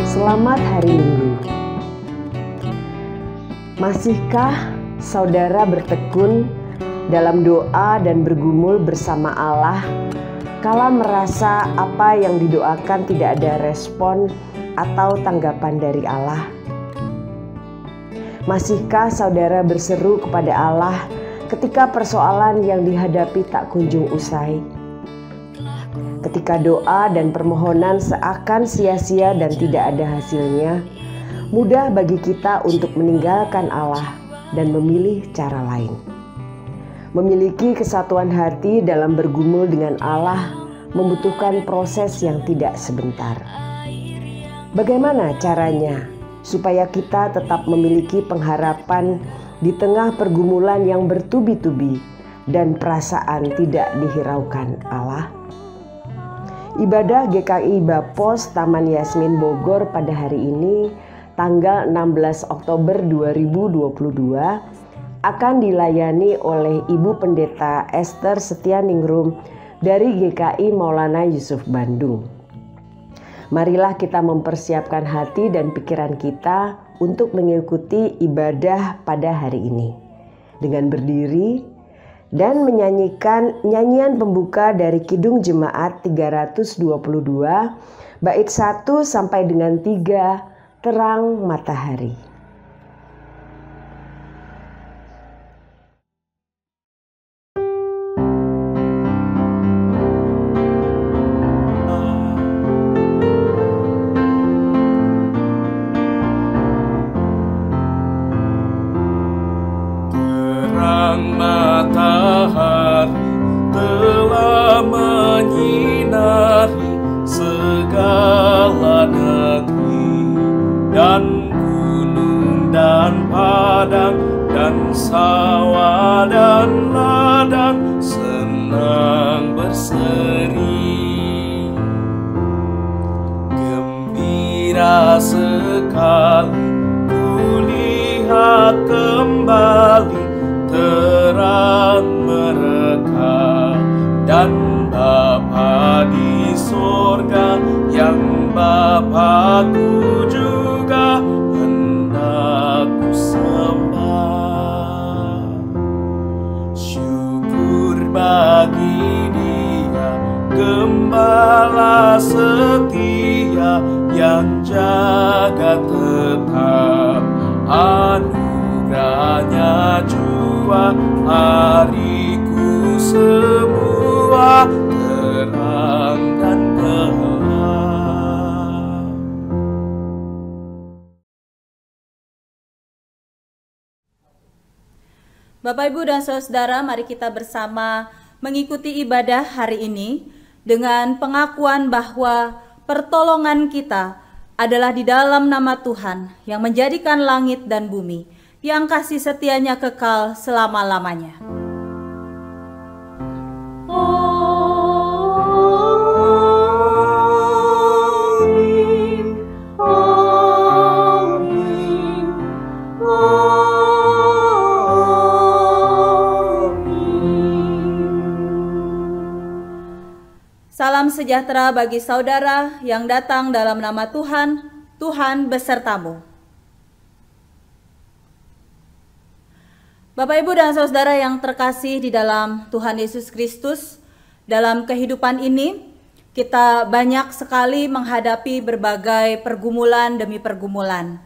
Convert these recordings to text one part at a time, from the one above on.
Selamat hari Minggu. Masihkah saudara bertekun dalam doa dan bergumul bersama Allah kala merasa apa yang didoakan tidak ada respon atau tanggapan dari Allah? Masihkah saudara berseru kepada Allah ketika persoalan yang dihadapi tak kunjung usai? Ketika doa dan permohonan seakan sia-sia dan tidak ada hasilnya, mudah bagi kita untuk meninggalkan Allah dan memilih cara lain. Memiliki kesatuan hati dalam bergumul dengan Allah membutuhkan proses yang tidak sebentar. Bagaimana caranya supaya kita tetap memiliki pengharapan di tengah pergumulan yang bertubi-tubi dan perasaan tidak dihiraukan Allah? Ibadah GKI Bapos Taman Yasmin Bogor pada hari ini, tanggal 16 Oktober 2022, akan dilayani oleh Ibu Pendeta Esther Setianingrum dari GKI Maulana Yusuf Bandung. Marilah kita mempersiapkan hati dan pikiran kita untuk mengikuti ibadah pada hari ini dengan berdiri dan menyanyikan nyanyian pembuka dari Kidung Jemaat 322 bait 1 sampai dengan 3, Terang Matahari. Matahari telah menyinari segala negeri, dan gunung dan padang dan sawah dan ladang senang berseri. Gembira sekali kulihat kembali terang mereka, dan Bapa di sorga yang Bapakku juga hendak ku sembah. Syukur bagi Dia, Gembala setia yang jaga tetap anugerahnya jua hariku semua terang dan gelap. Bapak, Ibu, dan Saudara, mari kita bersama mengikuti ibadah hari ini dengan pengakuan bahwa pertolongan kita adalah di dalam nama Tuhan yang menjadikan langit dan bumi, yang kasih setianya kekal selama-lamanya. Amin, amin, amin. Salam sejahtera bagi saudara yang datang dalam nama Tuhan. Tuhan besertamu. Bapak, Ibu, dan Saudara yang terkasih di dalam Tuhan Yesus Kristus, dalam kehidupan ini kita banyak sekali menghadapi berbagai pergumulan demi pergumulan.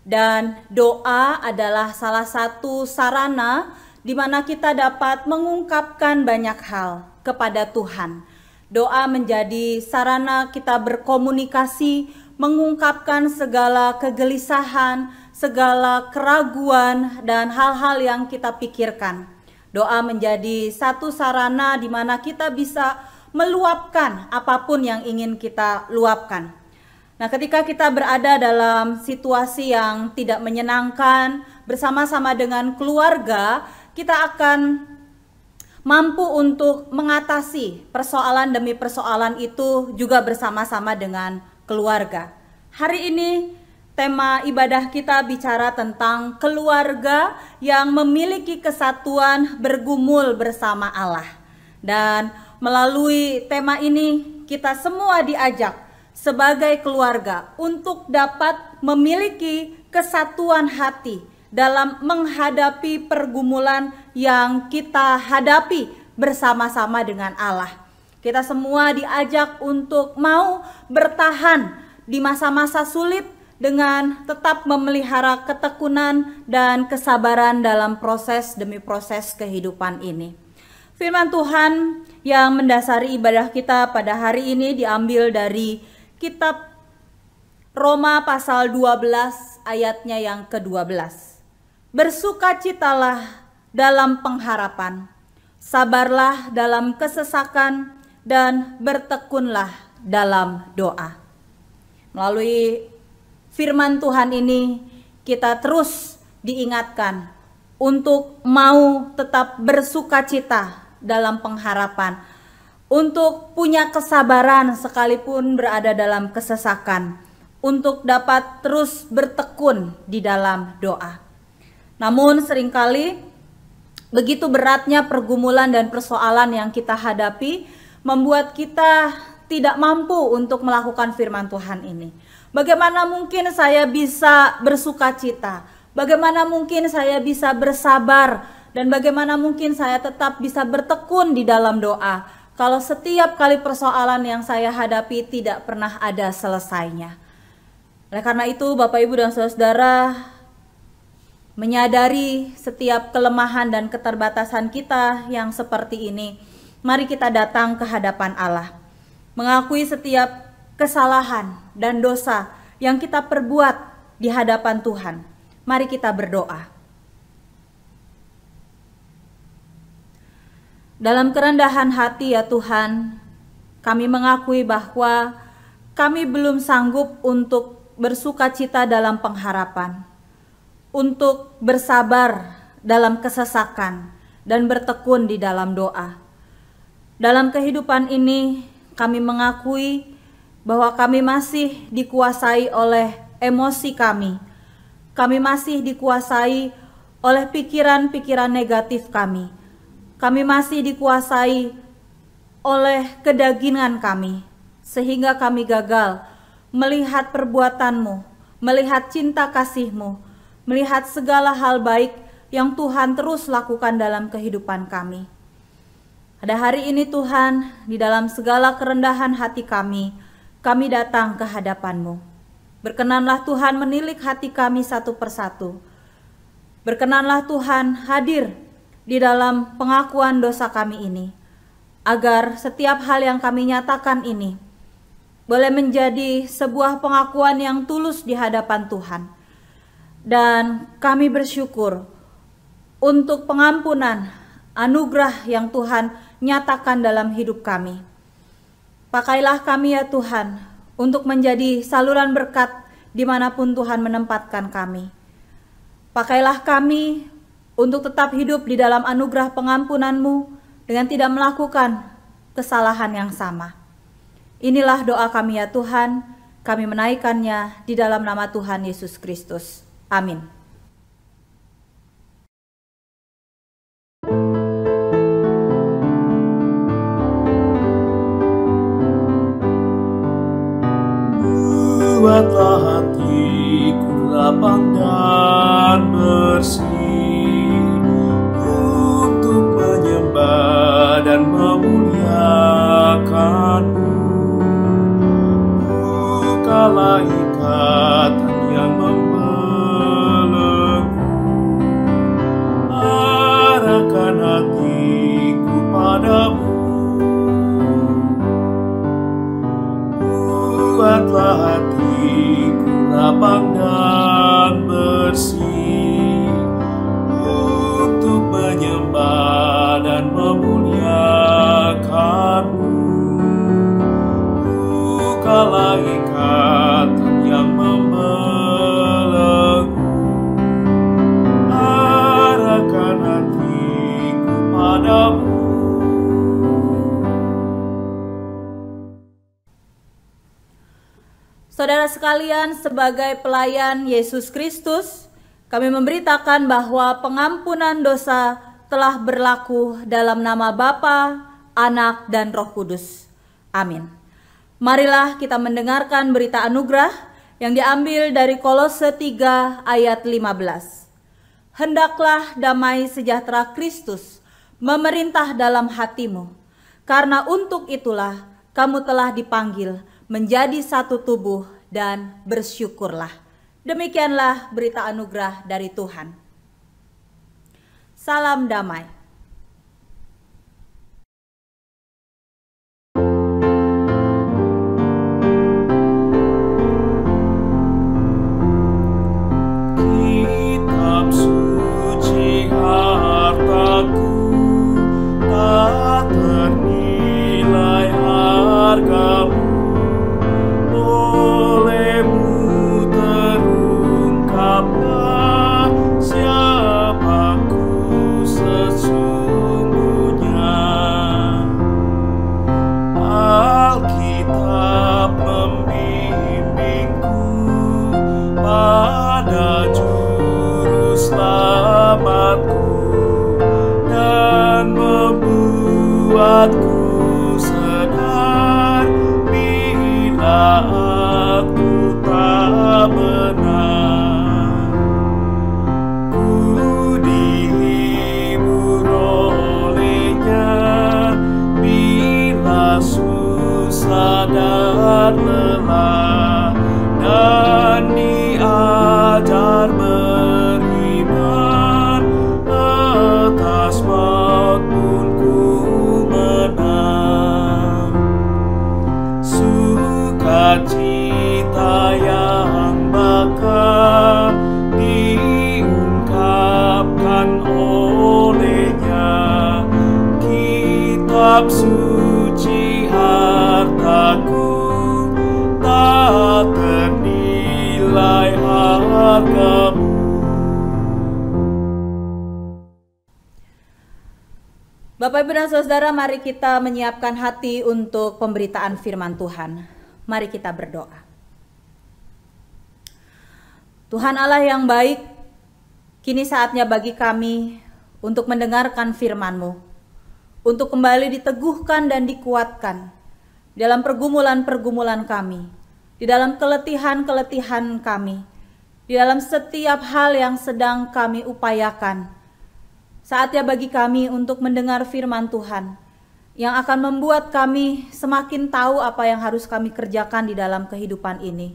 Dan doa adalah salah satu sarana di mana kita dapat mengungkapkan banyak hal kepada Tuhan. Doa menjadi sarana kita berkomunikasi mengungkapkan segala kegelisahan, segala keraguan, dan hal-hal yang kita pikirkan. Doa menjadi satu sarana di mana kita bisa meluapkan apapun yang ingin kita luapkan. Nah, ketika kita berada dalam situasi yang tidak menyenangkan bersama-sama dengan keluarga, kita akan mampu untuk mengatasi persoalan demi persoalan itu juga bersama-sama dengan keluarga. Hari ini tema ibadah kita bicara tentang keluarga yang memiliki kesatuan bergumul bersama Allah. Dan melalui tema ini kita semua diajak sebagai keluarga untuk dapat memiliki kesatuan hati dalam menghadapi pergumulan yang kita hadapi bersama-sama dengan Allah. Kita semua diajak untuk mau bertahan di masa-masa sulit dengan tetap memelihara ketekunan dan kesabaran dalam proses demi proses kehidupan ini. Firman Tuhan yang mendasari ibadah kita pada hari ini diambil dari kitab Roma pasal 12 ayatnya yang ke-12. Bersukacitalah dalam pengharapan, sabarlah dalam kesesakan, dan bertekunlah dalam doa. Melalui firman Tuhan ini kita terus diingatkan untuk mau tetap bersukacita dalam pengharapan, untuk punya kesabaran sekalipun berada dalam kesesakan, untuk dapat terus bertekun di dalam doa. Namun seringkali begitu beratnya pergumulan dan persoalan yang kita hadapi membuat kita tidak mampu untuk melakukan firman Tuhan ini. Bagaimana mungkin saya bisa bersukacita? Bagaimana mungkin saya bisa bersabar? Dan bagaimana mungkin saya tetap bisa bertekun di dalam doa kalau setiap kali persoalan yang saya hadapi tidak pernah ada selesainya? Oleh karena itu Bapak Ibu dan Saudara, menyadari setiap kelemahan dan keterbatasan kita yang seperti ini, mari kita datang ke hadapan Allah, mengakui setiap kesalahan dan dosa yang kita perbuat di hadapan Tuhan. Mari kita berdoa. Dalam kerendahan hati ya Tuhan, kami mengakui bahwa kami belum sanggup untuk bersukacita dalam pengharapan, untuk bersabar dalam kesesakan, dan bertekun di dalam doa. Dalam kehidupan ini kami mengakui bahwa kami masih dikuasai oleh emosi kami. Kami masih dikuasai oleh pikiran-pikiran negatif kami. Kami masih dikuasai oleh kedagingan kami, sehingga kami gagal melihat perbuatan-Mu, melihat cinta kasih-Mu, melihat segala hal baik yang Tuhan terus lakukan dalam kehidupan kami. Pada hari ini Tuhan, di dalam segala kerendahan hati kami datang ke hadapan-Mu. Berkenanlah Tuhan menilik hati kami satu persatu. Berkenanlah Tuhan hadir di dalam pengakuan dosa kami ini, agar setiap hal yang kami nyatakan ini boleh menjadi sebuah pengakuan yang tulus di hadapan Tuhan. Dan kami bersyukur untuk pengampunan, anugerah yang Tuhan nyatakan dalam hidup kami. Pakailah kami ya Tuhan untuk menjadi saluran berkat dimanapun Tuhan menempatkan kami. Pakailah kami untuk tetap hidup di dalam anugerah pengampunan-Mu dengan tidak melakukan kesalahan yang sama. Inilah doa kami ya Tuhan, kami menaikkannya di dalam nama Tuhan Yesus Kristus. Amin. Buatlah hatiku lapang dan bersih untuk menyembah dan memuliakan-Mu. Bukalah ikatan yang membelenggu, arahkan hatiku padamu. Buatlah hatiku lapang dan bersih untuk menyembah dan memuliakan-Mu. Bukalah ikatan yang membelenggu, arahkan hatiku padamu. Saudara sekalian, sebagai pelayan Yesus Kristus, kami memberitakan bahwa pengampunan dosa telah berlaku dalam nama Bapa, Anak, dan Roh Kudus. Amin. Marilah kita mendengarkan berita anugerah yang diambil dari Kolose 3 ayat 15. Hendaklah damai sejahtera Kristus memerintah dalam hatimu, karena untuk itulah kamu telah dipanggil menjadi satu tubuh dan bersyukurlah. Demikianlah berita anugerah dari Tuhan. Salam damai. Kitab suci hartaku, tak ternilai hargamu. Olehmu terungkaplah siapaku sesungguhnya. Alkitab membimbingku pada juru selamatku dan membuatku sadar bila aku tak benar. Ku dihibur olehnya bila susah dan lelah, dan diajar beriman, atas maut pun ku menang. Sukacita yang bakal diungkapkan olehnya. Kitab suci hartaku, tak ternilai hargamu. Bapak, Ibu, dan Saudara, mari kita menyiapkan hati untuk pemberitaan firman Tuhan. Mari kita berdoa. Tuhan Allah yang baik, kini saatnya bagi kami untuk mendengarkan firman-Mu, untuk kembali diteguhkan dan dikuatkan dalam pergumulan-pergumulan kami, di dalam keletihan-keletihan kami, di dalam setiap hal yang sedang kami upayakan. Saatnya bagi kami untuk mendengar firman Tuhan yang akan membuat kami semakin tahu apa yang harus kami kerjakan di dalam kehidupan ini.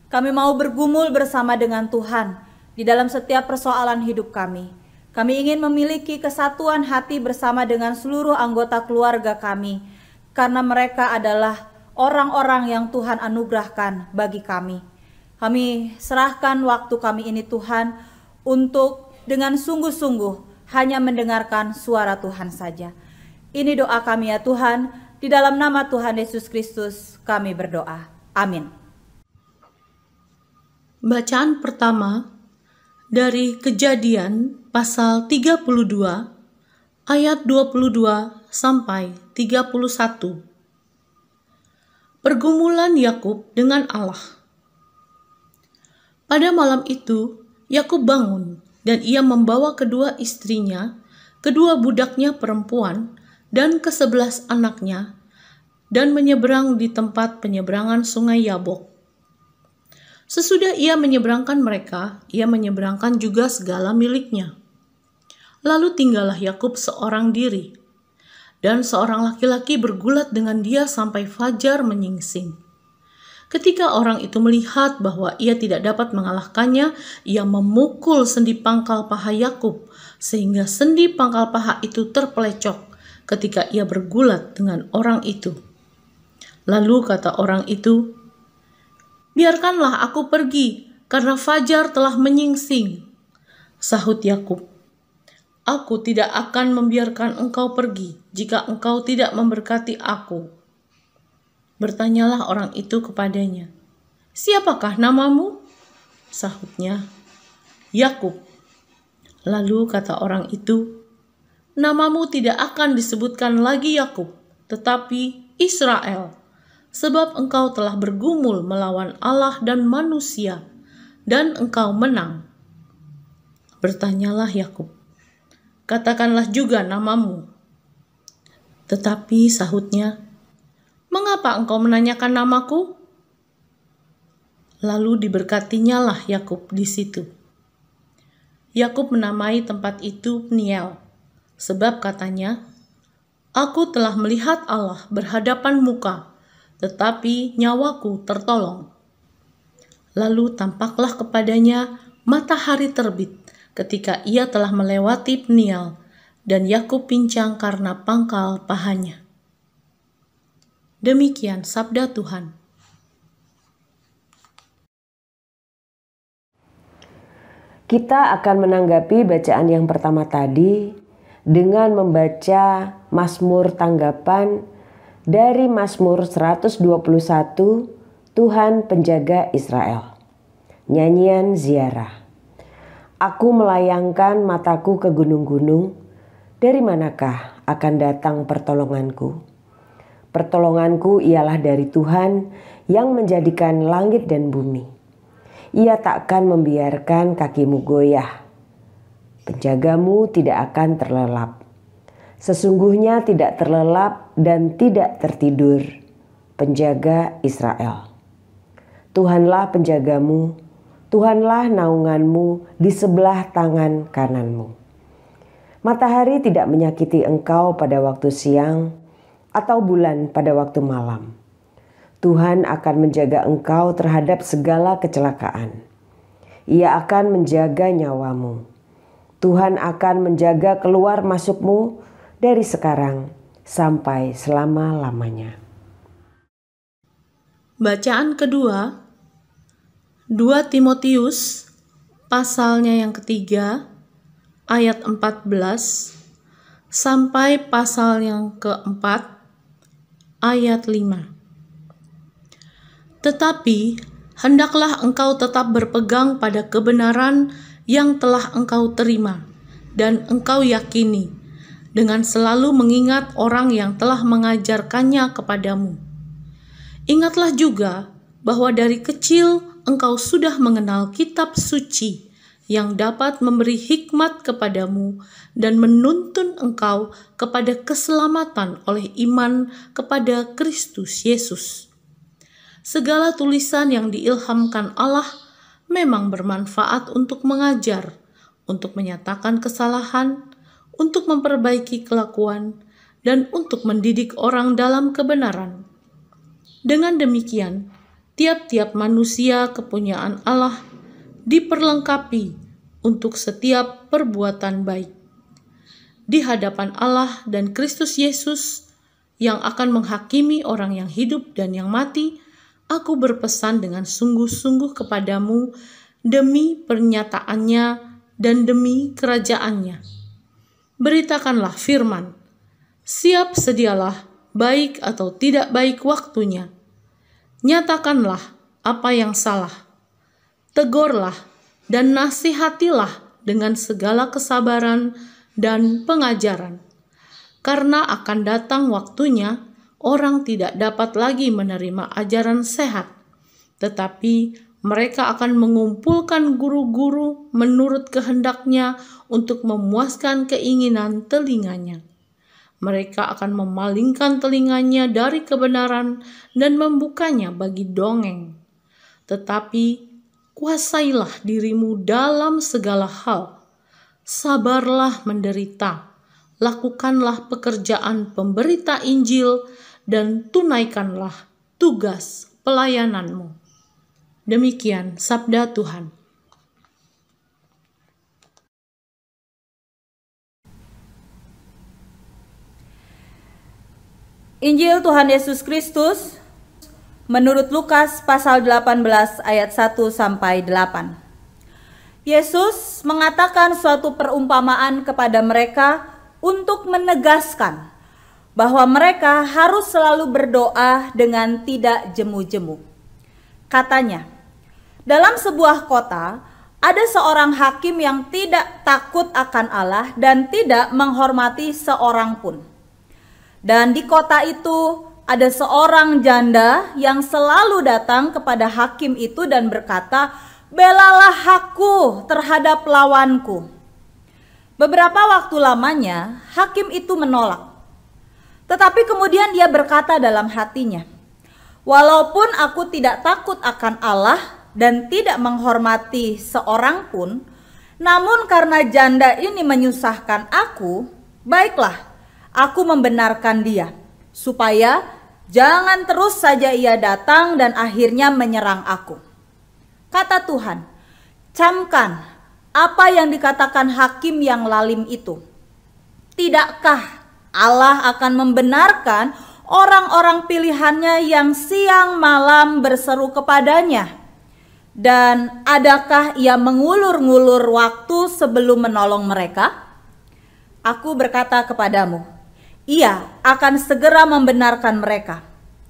Kami mau bergumul bersama dengan Tuhan di dalam setiap persoalan hidup kami. Kami ingin memiliki kesatuan hati bersama dengan seluruh anggota keluarga kami, karena mereka adalah orang-orang yang Tuhan anugerahkan bagi kami. Kami serahkan waktu kami ini Tuhan untuk dengan sungguh-sungguh hanya mendengarkan suara Tuhan saja. Ini doa kami ya Tuhan, di dalam nama Tuhan Yesus Kristus kami berdoa. Amin. Bacaan pertama dari Kejadian pasal 32 ayat 22 sampai 31. Pergumulan Yakub dengan Allah. Pada malam itu Yakub bangun dan ia membawa kedua istrinya, kedua budaknya perempuan, dan ke-11 anaknya, dan menyeberang di tempat penyeberangan sungai Yabok. Sesudah ia menyeberangkan mereka, ia menyeberangkan juga segala miliknya. Lalu tinggallah Yakub seorang diri, dan seorang laki-laki bergulat dengan dia sampai fajar menyingsing. Ketika orang itu melihat bahwa ia tidak dapat mengalahkannya, ia memukul sendi pangkal paha Yakub, sehingga sendi pangkal paha itu terpelecok ketika ia bergulat dengan orang itu. Lalu kata orang itu, "Biarkanlah aku pergi, karena fajar telah menyingsing." Sahut Yakub, "Aku tidak akan membiarkan engkau pergi jika engkau tidak memberkati aku." Bertanyalah orang itu kepadanya, "Siapakah namamu?" Sahutnya, "Yakub." Lalu kata orang itu, "Namamu tidak akan disebutkan lagi Yakub, tetapi Israel, sebab engkau telah bergumul melawan Allah dan manusia, dan engkau menang." Bertanyalah Yakub, "Katakanlah juga namamu." Tetapi sahutnya, "Mengapa engkau menanyakan namaku?" Lalu diberkatinyalah Yakub di situ. Yakub menamai tempat itu Peniel, sebab katanya, "Aku telah melihat Allah berhadapan muka, tetapi nyawaku tertolong." Lalu tampaklah kepadanya matahari terbit ketika ia telah melewati Peniel, dan Yakub pincang karena pangkal pahanya. Demikian sabda Tuhan. Kita akan menanggapi bacaan yang pertama tadi dengan membaca Mazmur tanggapan dari Mazmur 121, Tuhan Penjaga Israel. Nyanyian ziarah. Aku melayangkan mataku ke gunung-gunung, dari manakah akan datang pertolonganku? Pertolonganku ialah dari Tuhan yang menjadikan langit dan bumi. Ia takkan membiarkan kakimu goyah. Penjagamu tidak akan terlelap. Sesungguhnya tidak terlelap dan tidak tertidur penjaga Israel. Tuhanlah penjagamu, Tuhanlah naunganmu di sebelah tangan kananmu. Matahari tidak menyakiti engkau pada waktu siang, atau bulan pada waktu malam. Tuhan akan menjaga engkau terhadap segala kecelakaan. Ia akan menjaga nyawamu. Tuhan akan menjaga keluar masukmu dari sekarang sampai selama-lamanya. Bacaan kedua, 2 Timotius pasalnya yang ketiga, ayat 14 sampai pasal yang keempat, ayat 5. Tetapi hendaklah engkau tetap berpegang pada kebenaran yang telah engkau terima dan engkau yakini, dengan selalu mengingat orang yang telah mengajarkannya kepadamu. Ingatlah juga bahwa dari kecil engkau sudah mengenal kitab suci yang dapat memberi hikmat kepadamu dan menuntun engkau kepada keselamatan oleh iman kepada Kristus Yesus. Segala tulisan yang diilhamkan Allah memang bermanfaat untuk mengajar, untuk menyatakan kesalahan, untuk memperbaiki kelakuan, dan untuk mendidik orang dalam kebenaran. Dengan demikian, tiap-tiap manusia kepunyaan Allah diperlengkapi untuk setiap perbuatan baik. Di hadapan Allah dan Kristus Yesus yang akan menghakimi orang yang hidup dan yang mati, aku berpesan dengan sungguh-sungguh kepadamu demi pernyataannya dan demi kerajaannya. Beritakanlah firman, siap sedialah, baik atau tidak baik waktunya. Nyatakanlah apa yang salah. Tegurlah dan nasihatilah dengan segala kesabaran dan pengajaran. Karena akan datang waktunya, orang tidak dapat lagi menerima ajaran sehat, tetapi mereka akan mengumpulkan guru-guru menurut kehendaknya untuk memuaskan keinginan telinganya. Mereka akan memalingkan telinganya dari kebenaran dan membukanya bagi dongeng. Tetapi kuasailah dirimu dalam segala hal. Sabarlah menderita. Lakukanlah pekerjaan pemberita Injil dan tunaikanlah tugas pelayananmu. Demikian sabda Tuhan. Injil Tuhan Yesus Kristus menurut Lukas pasal 18 ayat 1 sampai 8. Yesus mengatakan suatu perumpamaan kepada mereka untuk menegaskan bahwa mereka harus selalu berdoa dengan tidak jemu-jemu. Katanya, dalam sebuah kota ada seorang hakim yang tidak takut akan Allah dan tidak menghormati seorang pun. Dan di kota itu ada seorang janda yang selalu datang kepada hakim itu dan berkata, "Belalah aku terhadap lawanku." Beberapa waktu lamanya hakim itu menolak. Tetapi kemudian dia berkata dalam hatinya, "Walaupun aku tidak takut akan Allah dan tidak menghormati seorang pun, namun karena janda ini menyusahkan aku, baiklah, aku membenarkan dia, supaya jangan terus saja ia datang dan akhirnya menyerang aku." Kata Tuhan, "Camkan apa yang dikatakan hakim yang lalim itu. Tidakkah Allah akan membenarkan orang-orang pilihannya yang siang malam berseru kepadanya? Dan adakah ia mengulur-ngulur waktu sebelum menolong mereka? Aku berkata kepadamu, ia akan segera membenarkan mereka.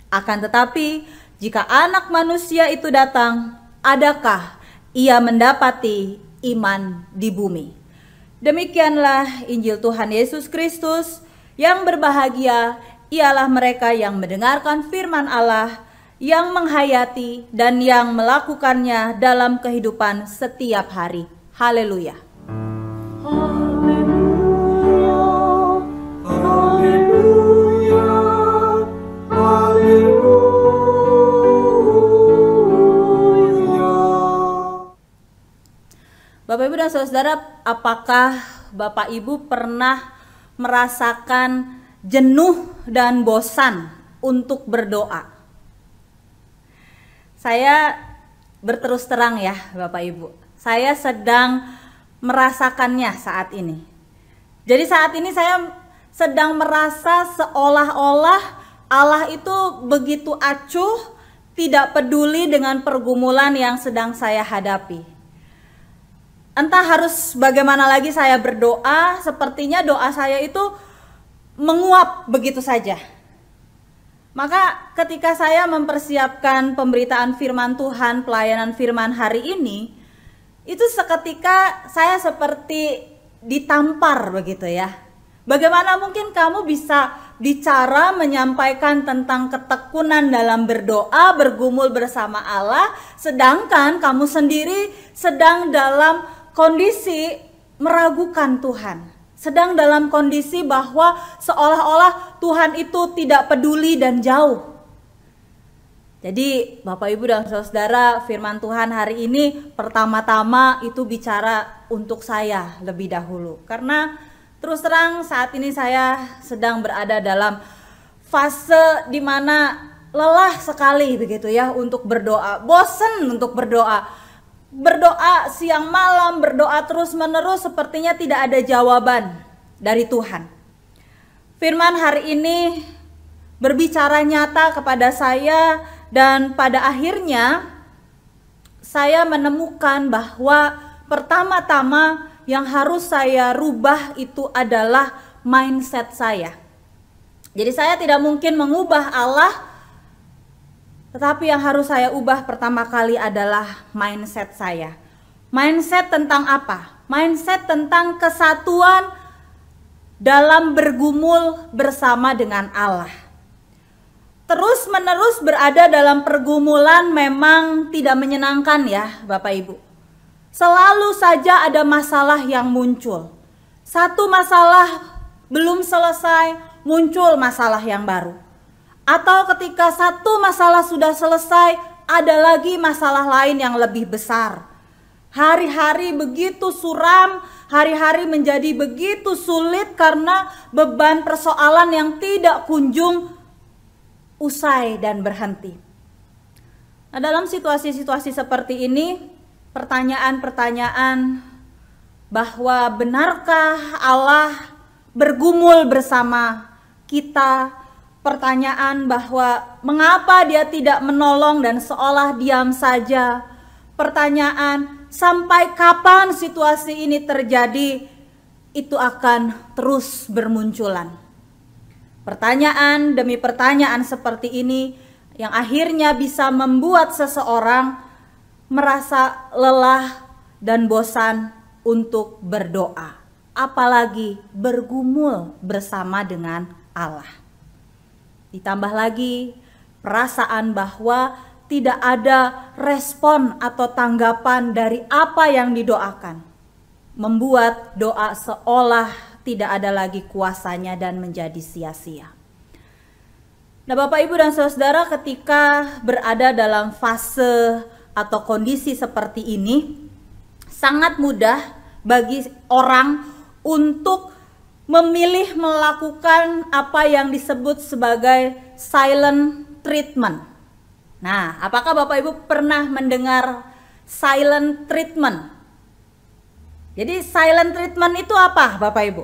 Akan tetapi, jika Anak Manusia itu datang, adakah ia mendapati iman di bumi?" Demikianlah Injil Tuhan Yesus Kristus. Yang berbahagia ialah mereka yang mendengarkan firman Allah, yang menghayati dan yang melakukannya dalam kehidupan setiap hari. Haleluya. Bapak Ibu dan Saudara, apakah Bapak Ibu pernah merasakan jenuh dan bosan untuk berdoa? Saya berterus terang ya Bapak Ibu, saya sedang merasakannya saat ini. Jadi saat ini saya sedang merasa seolah-olah Allah itu begitu acuh, tidak peduli dengan pergumulan yang sedang saya hadapi. Entah harus bagaimana lagi saya berdoa, sepertinya doa saya itu menguap begitu saja. Maka ketika saya mempersiapkan pemberitaan firman Tuhan, pelayanan firman hari ini, itu seketika saya seperti ditampar begitu ya. Bagaimana mungkin kamu bisa bicara menyampaikan tentang ketekunan dalam berdoa, bergumul bersama Allah, sedangkan kamu sendiri sedang dalam kondisi meragukan Tuhan. Sedang dalam kondisi bahwa seolah-olah Tuhan itu tidak peduli dan jauh. Jadi Bapak Ibu dan Saudara, firman Tuhan hari ini pertama-tama itu bicara untuk saya lebih dahulu. Karena terus terang saat ini saya sedang berada dalam fase di mana lelah sekali begitu ya untuk berdoa. Bosan untuk berdoa. Berdoa siang malam, berdoa terus menerus, sepertinya tidak ada jawaban dari Tuhan. Firman hari ini berbicara nyata kepada saya, dan pada akhirnya saya menemukan bahwa pertama-tama yang harus saya rubah itu adalah mindset saya. Jadi saya tidak mungkin mengubah Allah, tetapi yang harus saya ubah pertama kali adalah mindset saya. Mindset tentang apa? Mindset tentang kesatuan dalam bergumul bersama dengan Allah. Terus menerus berada dalam pergumulan memang tidak menyenangkan ya Bapak Ibu. Selalu saja ada masalah yang muncul. Satu masalah belum selesai, muncul masalah yang baru. Atau ketika satu masalah sudah selesai, ada lagi masalah lain yang lebih besar. Hari-hari begitu suram, hari-hari menjadi begitu sulit karena beban persoalan yang tidak kunjung usai dan berhenti. Nah, dalam situasi-situasi seperti ini, pertanyaan-pertanyaan bahwa benarkah Allah bergumul bersama kita, pertanyaan bahwa mengapa dia tidak menolong dan seolah diam saja. Pertanyaan, sampai kapan situasi ini terjadi, itu akan terus bermunculan. Pertanyaan demi pertanyaan seperti ini yang akhirnya bisa membuat seseorang merasa lelah dan bosan untuk berdoa, apalagi bergumul bersama dengan Allah. Ditambah lagi perasaan bahwa tidak ada respon atau tanggapan dari apa yang didoakan, membuat doa seolah tidak ada lagi kuasanya dan menjadi sia-sia. Nah, Bapak, Ibu, dan Saudara, ketika berada dalam fase atau kondisi seperti ini, sangat mudah bagi orang untuk memilih melakukan apa yang disebut sebagai silent treatment. Nah, apakah Bapak Ibu pernah mendengar silent treatment? Jadi silent treatment itu apa, Bapak Ibu?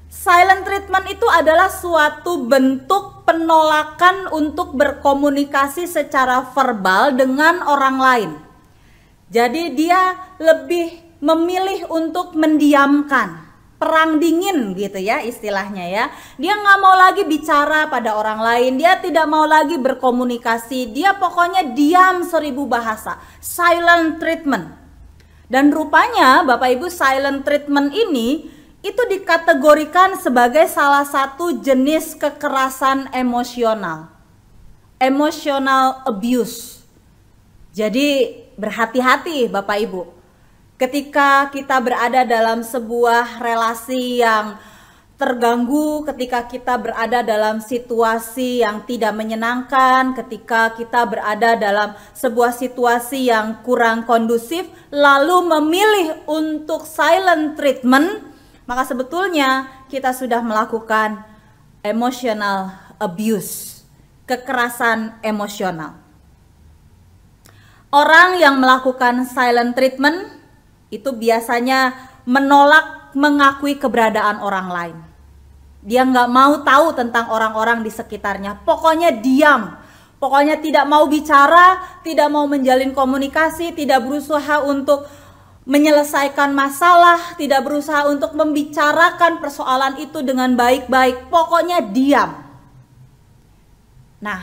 Silent treatment itu adalah suatu bentuk penolakan untuk berkomunikasi secara verbal dengan orang lain. Jadi dia lebih memilih untuk mendiamkan, perang dingin gitu ya istilahnya ya. Dia nggak mau lagi bicara pada orang lain, dia tidak mau lagi berkomunikasi, dia pokoknya diam 1000 bahasa. Silent treatment. Dan rupanya Bapak Ibu, silent treatment ini itu dikategorikan sebagai salah satu jenis kekerasan emosional. Emotional abuse. Jadi berhati-hati Bapak Ibu. Ketika kita berada dalam sebuah relasi yang terganggu, ketika kita berada dalam situasi yang tidak menyenangkan, ketika kita berada dalam sebuah situasi yang kurang kondusif, lalu memilih untuk silent treatment, maka sebetulnya kita sudah melakukan emotional abuse, kekerasan emosional. Orang yang melakukan silent treatment itu biasanya menolak mengakui keberadaan orang lain. Dia nggak mau tahu tentang orang-orang di sekitarnya. Pokoknya diam. Pokoknya tidak mau bicara, tidak mau menjalin komunikasi, tidak berusaha untuk menyelesaikan masalah, tidak berusaha untuk membicarakan persoalan itu dengan baik-baik. Pokoknya diam. Nah,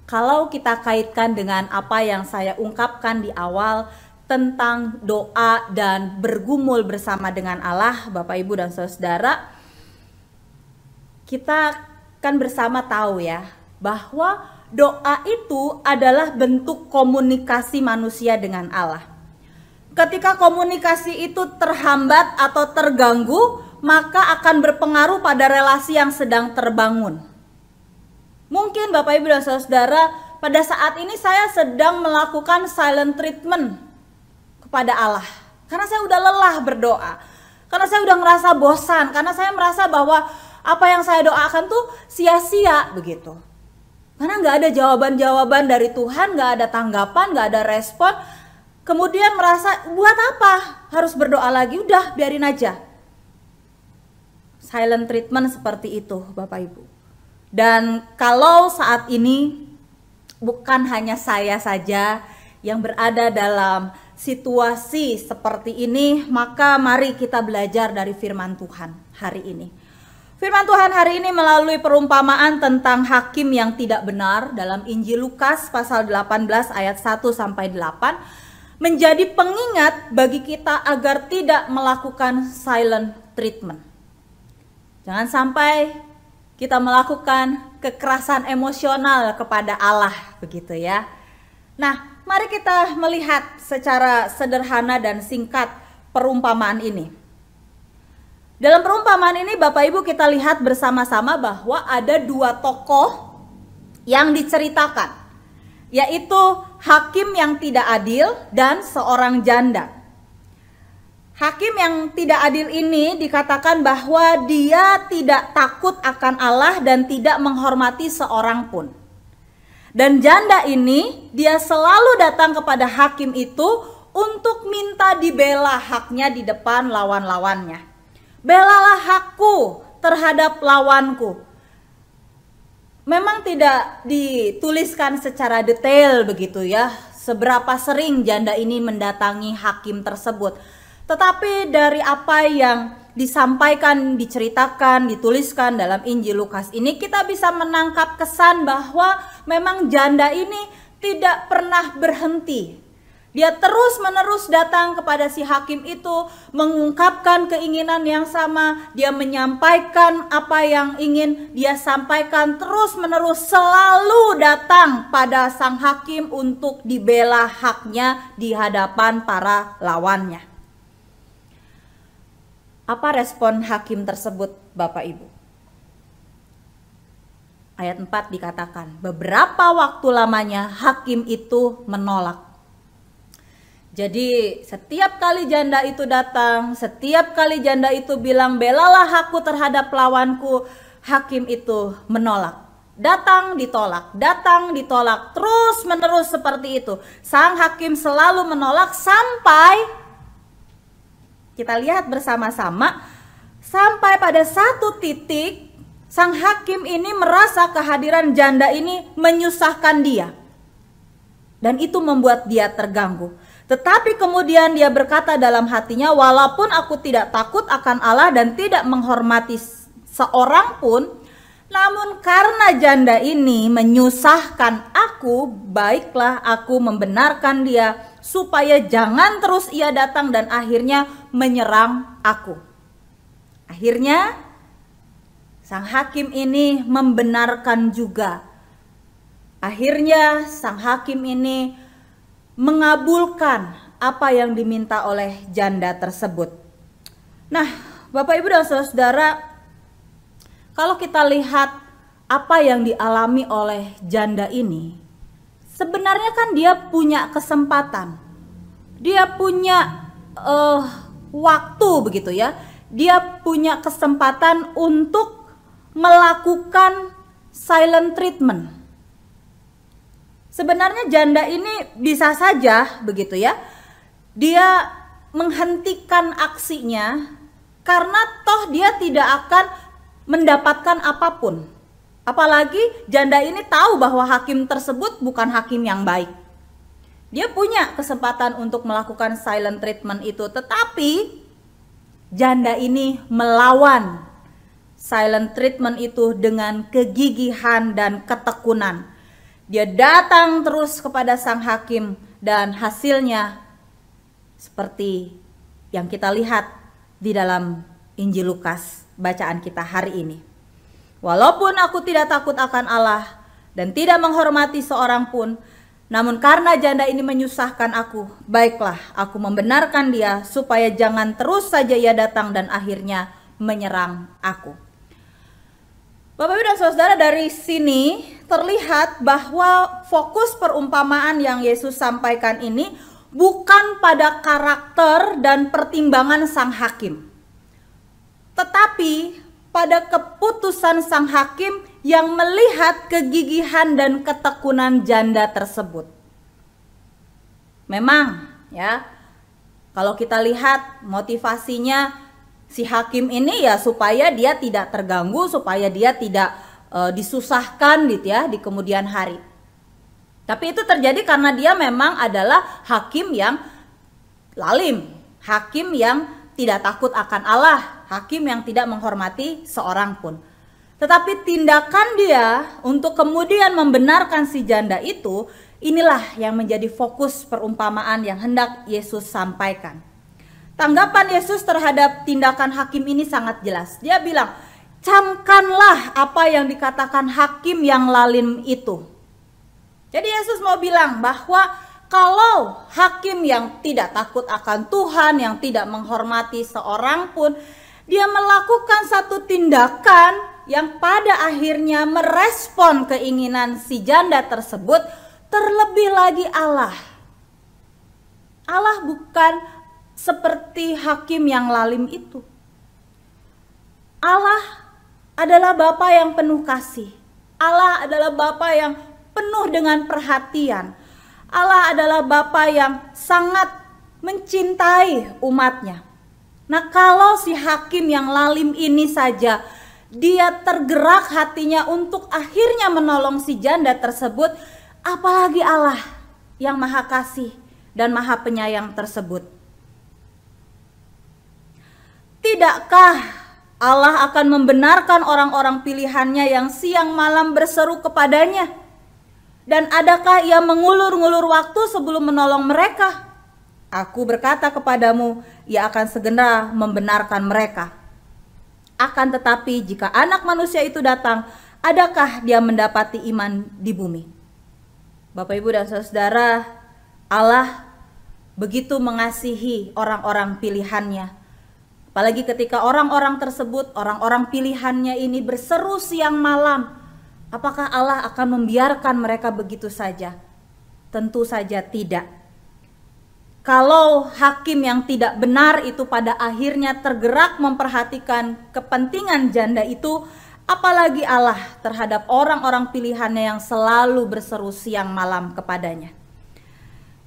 kalau kita kaitkan dengan apa yang saya ungkapkan di awal tentang doa dan bergumul bersama dengan Allah, Bapak, Ibu, dan Saudara, kita kan bersama tahu ya bahwa doa itu adalah bentuk komunikasi manusia dengan Allah. Ketika komunikasi itu terhambat atau terganggu, maka akan berpengaruh pada relasi yang sedang terbangun. Mungkin Bapak, Ibu, dan Saudara, pada saat ini saya sedang melakukan silent treatment kepada Allah, karena saya udah lelah berdoa, karena saya udah ngerasa bosan, karena saya merasa bahwa apa yang saya doakan tuh sia-sia begitu, karena nggak ada jawaban-jawaban dari Tuhan, nggak ada tanggapan, nggak ada respon. Kemudian merasa buat apa harus berdoa lagi, udah biarin aja. Silent treatment seperti itu Bapak Ibu. Dan kalau saat ini bukan hanya saya saja yang berada dalam situasi seperti ini, maka mari kita belajar dari firman Tuhan hari ini. Firman Tuhan hari ini melalui perumpamaan tentang hakim yang tidak benar dalam Injil Lukas pasal 18 ayat 1-8 menjadi pengingat bagi kita agar tidak melakukan silent treatment. Jangan sampai kita melakukan kekerasan emosional kepada Allah begitu ya. Nah, mari kita melihat secara sederhana dan singkat perumpamaan ini. Dalam perumpamaan ini Bapak Ibu kita lihat bersama-sama bahwa ada dua tokoh yang diceritakan, yaitu hakim yang tidak adil dan seorang janda. Hakim yang tidak adil ini dikatakan bahwa dia tidak takut akan Allah dan tidak menghormati seorang pun. Dan janda ini dia selalu datang kepada hakim itu untuk minta dibela haknya di depan lawan-lawannya. Belalah hakku terhadap lawanku. memang tidak dituliskan secara detail begitu ya, seberapa sering janda ini mendatangi hakim tersebut. Tetapi dari apa yang disampaikan, diceritakan, dituliskan dalam Injil Lukas ini, kita bisa menangkap kesan bahwa memang janda ini tidak pernah berhenti. Dia terus-menerus datang kepada si hakim itu, mengungkapkan keinginan yang sama, dia menyampaikan apa yang ingin dia sampaikan, terus-menerus selalu datang pada sang hakim untuk dibela haknya di hadapan para lawannya. Apa respon hakim tersebut, Bapak Ibu? Ayat 4 dikatakan, beberapa waktu lamanya hakim itu menolak. Jadi setiap kali janda itu datang, setiap kali janda itu bilang belalah aku terhadap lawanku, hakim itu menolak. Datang ditolak, terus menerus seperti itu. Sang hakim selalu menolak sampai kita lihat bersama-sama, sampai pada satu titik sang hakim ini merasa kehadiran janda ini menyusahkan dia. Dan itu membuat dia terganggu. Tetapi kemudian dia berkata dalam hatinya, walaupun aku tidak takut akan Allah dan tidak menghormati seorang pun, namun karena janda ini menyusahkan aku, baiklah aku membenarkan dia supaya jangan terus ia datang dan akhirnya menyerang aku. Akhirnya sang hakim ini membenarkan juga. Akhirnya sang hakim ini mengabulkan apa yang diminta oleh janda tersebut. Nah, Bapak Ibu dan Saudara, kalau kita lihat apa yang dialami oleh janda ini, sebenarnya kan dia punya kesempatan. Dia punya waktu begitu ya. Dia punya kesempatan untuk melakukan silent treatment. Sebenarnya janda ini bisa saja begitu ya, dia menghentikan aksinya karena toh dia tidak akan mendapatkan apapun. Apalagi janda ini tahu bahwa hakim tersebut bukan hakim yang baik. Dia punya kesempatan untuk melakukan silent treatment itu, tetapi janda ini melawan silent treatment itu dengan kegigihan dan ketekunan. Dia datang terus kepada sang hakim dan hasilnya seperti yang kita lihat di dalam Injil Lukas bacaan kita hari ini. Walaupun aku tidak takut akan Allah dan tidak menghormati seorang pun, namun karena janda ini menyusahkan aku, baiklah aku membenarkan dia supaya jangan terus saja ia datang dan akhirnya menyerang aku. Bapak Ibu dan Saudara, dari sini terlihat bahwa fokus perumpamaan yang Yesus sampaikan ini bukan pada karakter dan pertimbangan sang hakim, tetapi pada keputusan sang hakim yang melihat kegigihan dan ketekunan janda tersebut. Memang ya, kalau kita lihat motivasinya si hakim ini ya supaya dia tidak terganggu, supaya dia tidak disusahkan gitu ya di kemudian hari. Tapi itu terjadi karena dia memang adalah hakim yang lalim, hakim yang tidak takut akan Allah, hakim yang tidak menghormati seorang pun. Tetapi tindakan dia untuk kemudian membenarkan si janda itu, inilah yang menjadi fokus perumpamaan yang hendak Yesus sampaikan. Tanggapan Yesus terhadap tindakan hakim ini sangat jelas. Dia bilang, camkanlah apa yang dikatakan hakim yang lalim itu. Jadi Yesus mau bilang bahwa kalau hakim yang tidak takut akan Tuhan, yang tidak menghormati seorang pun, dia melakukan satu tindakan yang pada akhirnya merespon keinginan si janda tersebut, terlebih lagi Allah. Allah bukan seperti hakim yang lalim itu. Allah adalah Bapa yang penuh kasih. Allah adalah Bapa yang penuh dengan perhatian. Allah adalah Bapa yang sangat mencintai umatnya. Nah, kalau si hakim yang lalim ini saja dia tergerak hatinya untuk akhirnya menolong si janda tersebut, apalagi Allah yang Maha Kasih dan Maha Penyayang tersebut. Tidakkah Allah akan membenarkan orang-orang pilihannya yang siang malam berseru kepadanya? Dan adakah ia mengulur-ngulur waktu sebelum menolong mereka? Aku berkata kepadamu, ia akan segera membenarkan mereka. Akan tetapi jika Anak Manusia itu datang, adakah dia mendapati iman di bumi? Bapak, Ibu, dan Saudara, Allah begitu mengasihi orang-orang pilihannya. Apalagi ketika orang-orang tersebut, orang-orang pilihannya ini berseru siang malam, apakah Allah akan membiarkan mereka begitu saja? Tentu saja tidak. Kalau hakim yang tidak benar itu pada akhirnya tergerak memperhatikan kepentingan janda itu, apalagi Allah terhadap orang-orang pilihannya yang selalu berseru siang malam kepadanya.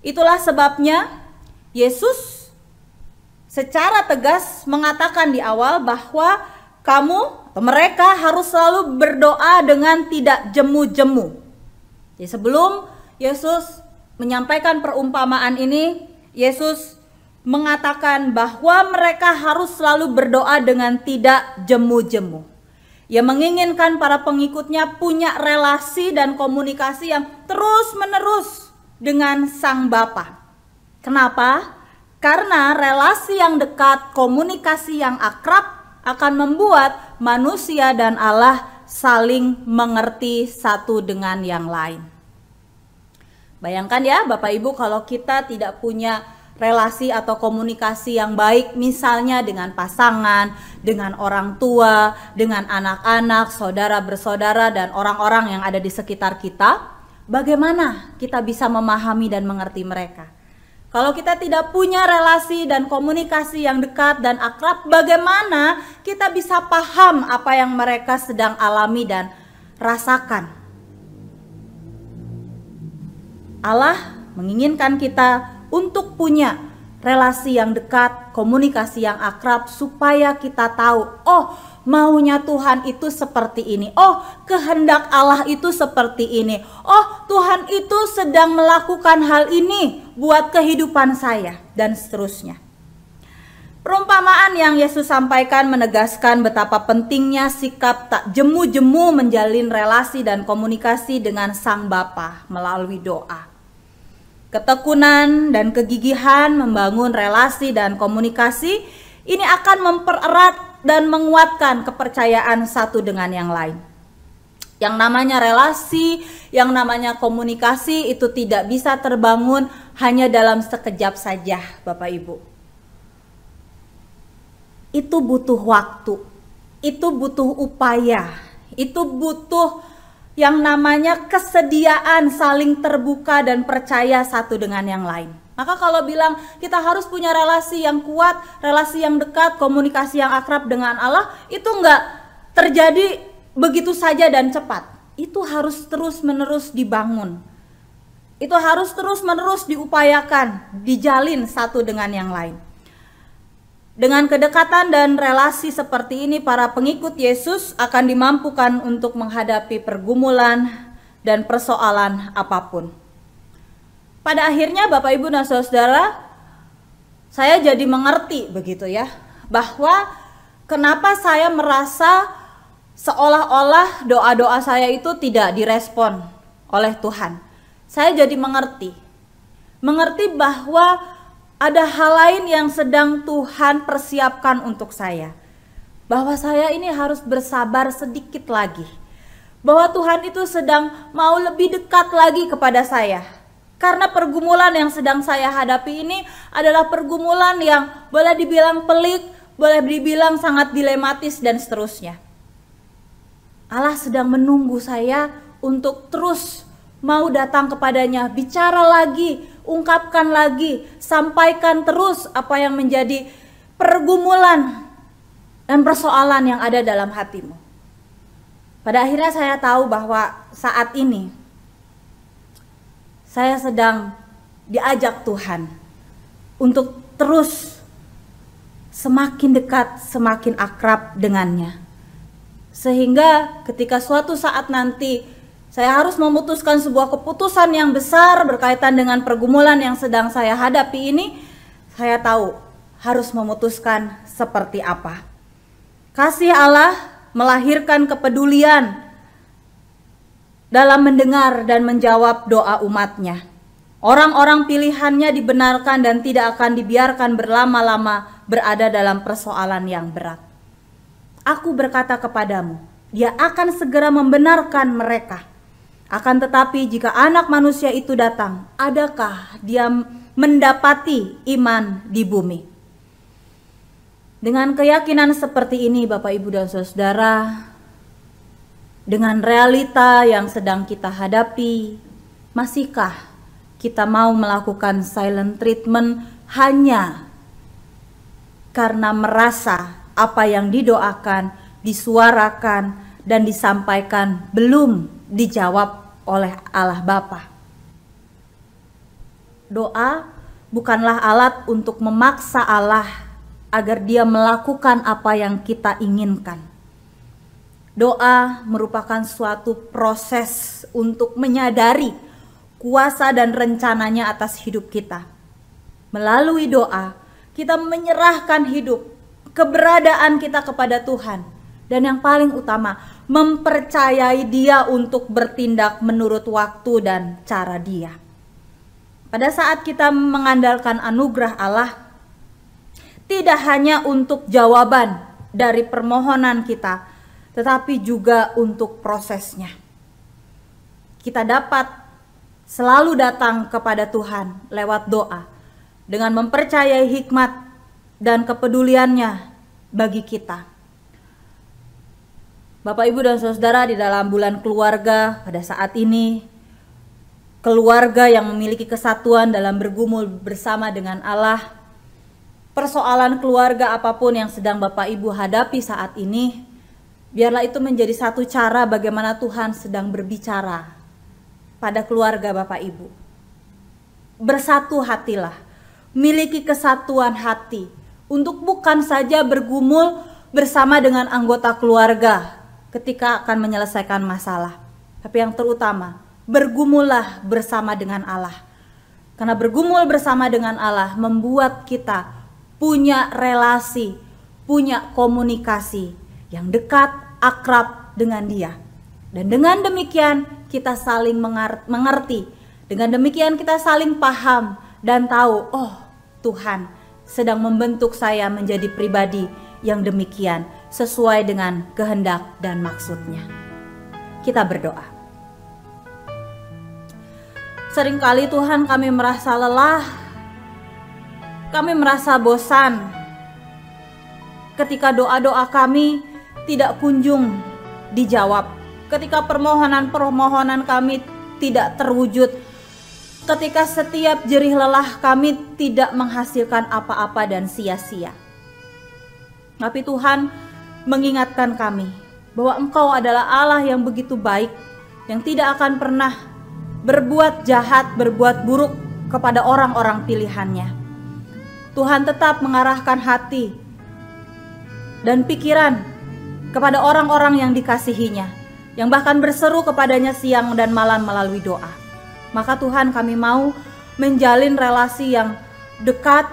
Itulah sebabnya Yesus secara tegas mengatakan di awal bahwa kamu atau mereka harus selalu berdoa dengan tidak jemu-jemu. Jadi sebelum Yesus menyampaikan perumpamaan ini, Yesus mengatakan bahwa mereka harus selalu berdoa dengan tidak jemu-jemu. Ia menginginkan para pengikutnya punya relasi dan komunikasi yang terus-menerus dengan Sang Bapa. Kenapa? Karena relasi yang dekat, komunikasi yang akrab akan membuat manusia dan Allah saling mengerti satu dengan yang lain. Bayangkan ya Bapak Ibu, kalau kita tidak punya relasi atau komunikasi yang baik, misalnya dengan pasangan, dengan orang tua, dengan anak-anak, saudara bersaudara, dan orang-orang yang ada di sekitar kita, bagaimana kita bisa memahami dan mengerti mereka? Kalau kita tidak punya relasi dan komunikasi yang dekat dan akrab, bagaimana kita bisa paham apa yang mereka sedang alami dan rasakan? Allah menginginkan kita untuk punya relasi yang dekat, komunikasi yang akrab, supaya kita tahu, oh maunya Tuhan itu seperti ini, oh kehendak Allah itu seperti ini, oh Tuhan itu sedang melakukan hal ini buat kehidupan saya, dan seterusnya. Perumpamaan yang Yesus sampaikan menegaskan betapa pentingnya sikap tak jemu-jemu menjalin relasi dan komunikasi dengan Sang Bapa melalui doa. Ketekunan dan kegigihan membangun relasi dan komunikasi ini akan mempererat dan menguatkan kepercayaan satu dengan yang lain. Yang namanya relasi, yang namanya komunikasi itu tidak bisa terbangun hanya dalam sekejap saja, Bapak Ibu. Itu butuh waktu, itu butuh upaya, itu butuh yang namanya kesediaan saling terbuka dan percaya satu dengan yang lain. Maka kalau bilang kita harus punya relasi yang kuat, relasi yang dekat, komunikasi yang akrab dengan Allah, itu enggak terjadi begitu saja dan cepat. Itu harus terus-menerus dibangun. Itu harus terus-menerus diupayakan, dijalin satu dengan yang lain. Dengan kedekatan dan relasi seperti ini, para pengikut Yesus akan dimampukan untuk menghadapi pergumulan dan persoalan apapun. Pada akhirnya Bapak Ibu dan Saudara, saya jadi mengerti begitu ya, bahwa kenapa saya merasa seolah-olah doa-doa saya itu tidak direspon oleh Tuhan. Saya jadi mengerti bahwa ada hal lain yang sedang Tuhan persiapkan untuk saya. Bahwa saya ini harus bersabar sedikit lagi. Bahwa Tuhan itu sedang mau lebih dekat lagi kepada saya. Karena pergumulan yang sedang saya hadapi ini adalah pergumulan yang boleh dibilang pelik, boleh dibilang sangat dilematis dan seterusnya. Allah sedang menunggu saya untuk terus mau datang kepadanya, bicara lagi, ungkapkan lagi, sampaikan terus apa yang menjadi pergumulan dan persoalan yang ada dalam hatimu. Pada akhirnya saya tahu bahwa saat ini saya sedang diajak Tuhan untuk terus semakin dekat, semakin akrab dengannya. Sehingga ketika suatu saat nanti saya harus memutuskan sebuah keputusan yang besar berkaitan dengan pergumulan yang sedang saya hadapi ini, saya tahu harus memutuskan seperti apa. Kasih Allah melahirkan kepedulian dalam mendengar dan menjawab doa umatnya. Orang-orang pilihannya dibenarkan dan tidak akan dibiarkan berlama-lama berada dalam persoalan yang berat. Aku berkata kepadamu, Dia akan segera membenarkan mereka. Akan tetapi jika Anak Manusia itu datang, adakah Dia mendapati iman di bumi? Dengan keyakinan seperti ini, Bapak, Ibu, dan Saudara, dengan realita yang sedang kita hadapi, masihkah kita mau melakukan silent treatment hanya karena merasa apa yang didoakan, disuarakan, dan disampaikan belum dijawab oleh Allah Bapa? Doa bukanlah alat untuk memaksa Allah agar Dia melakukan apa yang kita inginkan. Doa merupakan suatu proses untuk menyadari kuasa dan rencananya atas hidup kita. Melalui doa, kita menyerahkan hidup, keberadaan kita kepada Tuhan. Dan yang paling utama, mempercayai Dia untuk bertindak menurut waktu dan cara Dia. Pada saat kita mengandalkan anugerah Allah, tidak hanya untuk jawaban dari permohonan kita, tetapi juga untuk prosesnya. Kita dapat selalu datang kepada Tuhan lewat doa, dengan mempercayai hikmat dan kepeduliannya bagi kita. Bapak, Ibu, dan Saudara, di dalam bulan keluarga pada saat ini, keluarga yang memiliki kesatuan dalam bergumul bersama dengan Allah, persoalan keluarga apapun yang sedang Bapak Ibu hadapi saat ini, biarlah itu menjadi satu cara bagaimana Tuhan sedang berbicara pada keluarga Bapak Ibu. Bersatu hatilah, miliki kesatuan hati untuk bukan saja bergumul bersama dengan anggota keluarga ketika akan menyelesaikan masalah, tapi yang terutama, bergumullah bersama dengan Allah. Karena bergumul bersama dengan Allah membuat kita punya relasi, punya komunikasi yang dekat, akrab dengan Dia. Dan dengan demikian kita saling mengerti. Dengan demikian kita saling paham dan tahu, oh, Tuhan sedang membentuk saya menjadi pribadi yang demikian sesuai dengan kehendak dan maksudnya. Kita berdoa. Seringkali Tuhan kami merasa lelah, kami merasa bosan ketika doa-doa kami tidak kunjung dijawab, ketika permohonan-permohonan kami tidak terwujud, ketika setiap jerih lelah kami tidak menghasilkan apa-apa dan sia-sia. Tapi Tuhan mengingatkan kami bahwa Engkau adalah Allah yang begitu baik, yang tidak akan pernah berbuat jahat, berbuat buruk kepada orang-orang pilihannya. Tuhan tetap mengarahkan hati dan pikiran kepada orang-orang yang dikasihinya, yang bahkan berseru kepadanya siang dan malam melalui doa. Maka Tuhan, kami mau menjalin relasi yang dekat,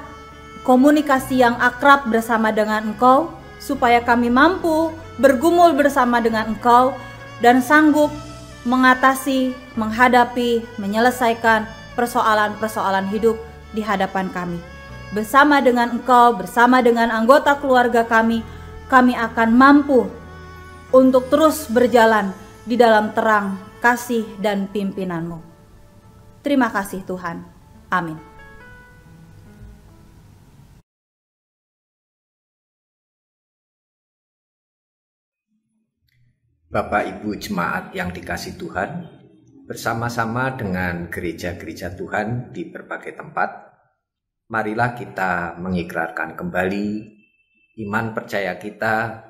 komunikasi yang akrab bersama dengan Engkau, supaya kami mampu bergumul bersama dengan Engkau dan sanggup mengatasi, menghadapi, menyelesaikan persoalan-persoalan hidup di hadapan kami. Bersama dengan Engkau, bersama dengan anggota keluarga kami akan mampu untuk terus berjalan di dalam terang, kasih, dan pimpinanmu. Terima kasih Tuhan. Amin. Bapak Ibu jemaat yang dikasihi Tuhan, bersama-sama dengan gereja-gereja Tuhan di berbagai tempat, marilah kita mengikrarkan kembali iman percaya kita